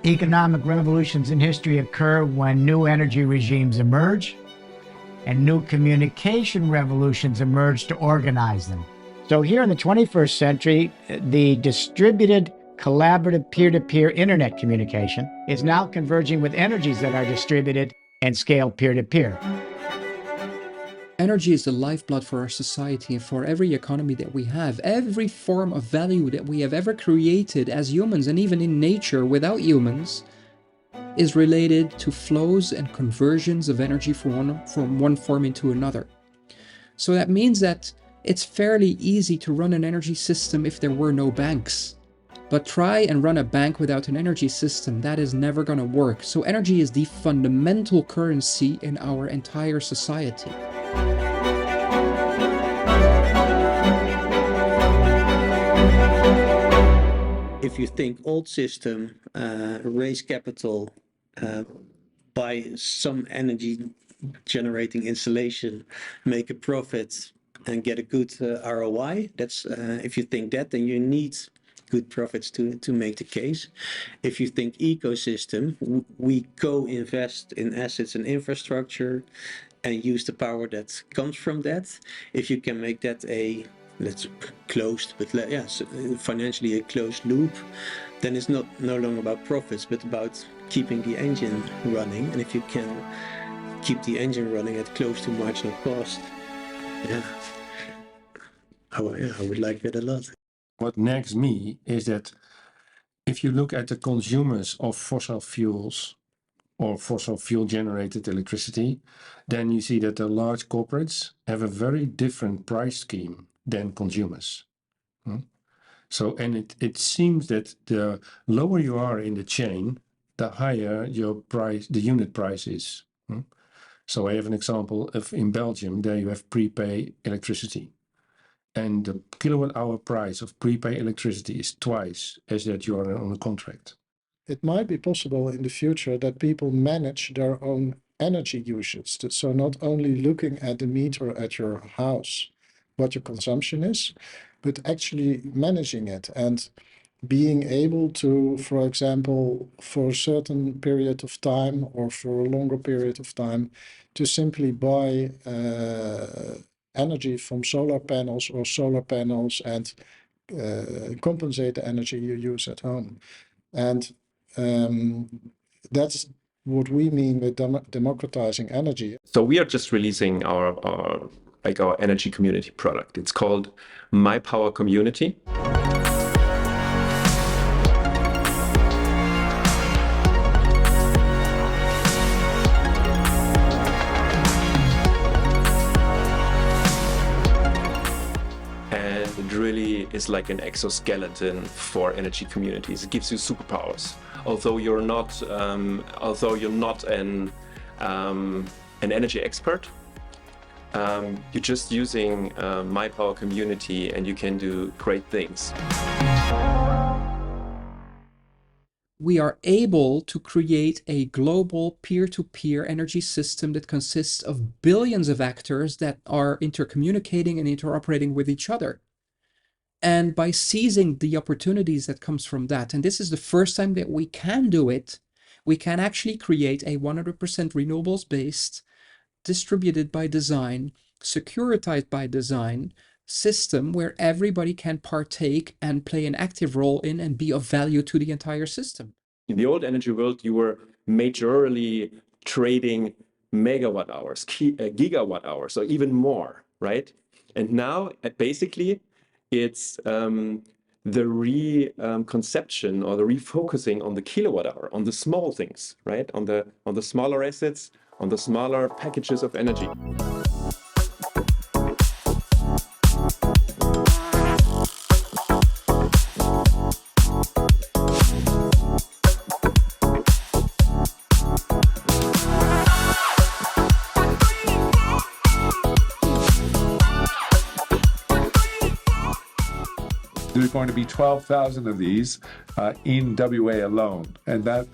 Economic revolutions in history occur when new energy regimes emerge, and new communication revolutions emerge to organize them. So here in the 21st century, the distributed, collaborative, peer-to-peer internet communication is now converging with energies that are distributed and scaled peer-to-peer. Energy is the lifeblood for our society and for every economy that we have. Every form of value that we have ever created as humans, and even in nature without humans, is related to flows and conversions of energy from one form into another. So that means that it's fairly easy to run an energy system if there were no banks. But try and run a bank without an energy system. That is never going to work. So energy is the fundamental currency in our entire society. If you think old system, raise capital, buy some energy generating installation, make a profit and get a good ROI, that's if you think that, then you need good profits to make the case. If you think ecosystem, we co-invest in assets and infrastructure and use the power that comes from that. If you can make that a closed, but yes, financially a closed loop, then it's no longer about profits, but about keeping the engine running. And if you can keep the engine running at close to marginal cost, I would like that a lot. What nags me is that if you look at the consumers of fossil fuels or fossil fuel generated electricity, then you see that the large corporates have a very different price scheme than consumers. So, and it seems that the lower you are in the chain, the higher your price, the unit price is. So I have an example of in Belgium, there you have prepay electricity. And the kilowatt hour price of prepay electricity is twice as that you are on a contract. It might be possible in the future that people manage their own energy usage. So not only looking at the meter at your house, what your consumption is, but actually managing it and being able to, for example, for a certain period of time or for a longer period of time, to simply buy energy from solar panels and compensate the energy you use at home. And that's what we mean with democratizing energy. So we are just releasing our energy community product. It's called My Power Community. And it really is like an exoskeleton for energy communities. It gives you superpowers. Although you're not an energy expert, you're just using My Power Community and you can do great things. We are able to create a global peer-to-peer energy system that consists of billions of actors that are intercommunicating and interoperating with each other. And by seizing the opportunities that comes from that, and this is the first time that we can do it, we can actually create a 100% renewables-based, distributed by design, securitized by design system where everybody can partake and play an active role in and be of value to the entire system. In the old energy world, you were majorly trading megawatt hours, gigawatt hours, or even more, right? And now, basically, it's the reconception or the refocusing on the kilowatt hour, on the small things, right? On the smaller assets, on the smaller packages of energy. There's going to be 12,000 of these in WA alone. And that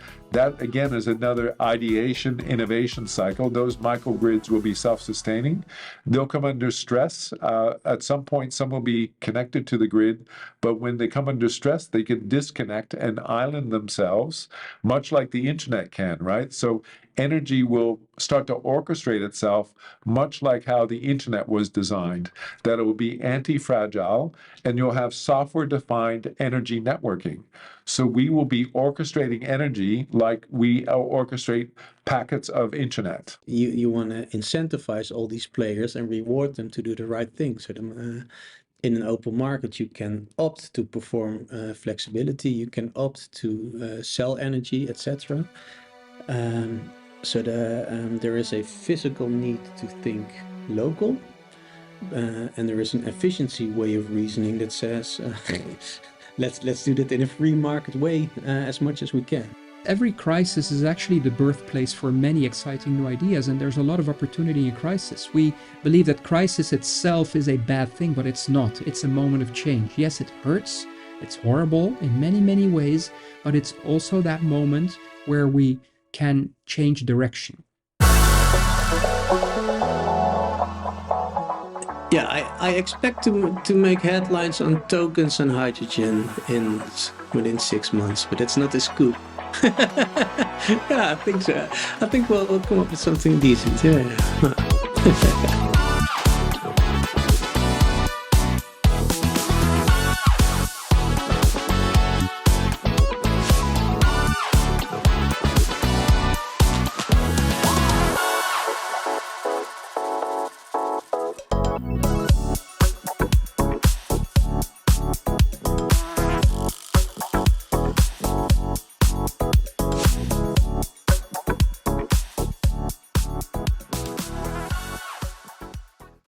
again is another ideation innovation cycle. Those microgrids will be self-sustaining. They'll come under stress. At some point, some will be connected to the grid, but when they come under stress, they can disconnect and island themselves, much like the internet can, right? So energy will start to orchestrate itself much like how the internet was designed, that it will be anti-fragile, and you'll have software-defined energy networking. So we will be orchestrating energy like we orchestrate packets of internet. You want to incentivize all these players and reward them to do the right thing. So in an open market, you can opt to perform flexibility, you can opt to sell energy, etc. So there is a physical need to think local, and there is an efficiency way of reasoning that says, let's do that in a free market way as much as we can. Every crisis is actually the birthplace for many exciting new ideas, and there's a lot of opportunity in crisis. We believe that crisis itself is a bad thing, but it's not. It's a moment of change. Yes, it hurts, it's horrible in many, many ways, but it's also that moment where we can change direction. Yeah, I expect to make headlines on tokens and hydrogen within 6 months, but that's not a scoop. Yeah, I think so. I think we'll come up with something decent. Yeah.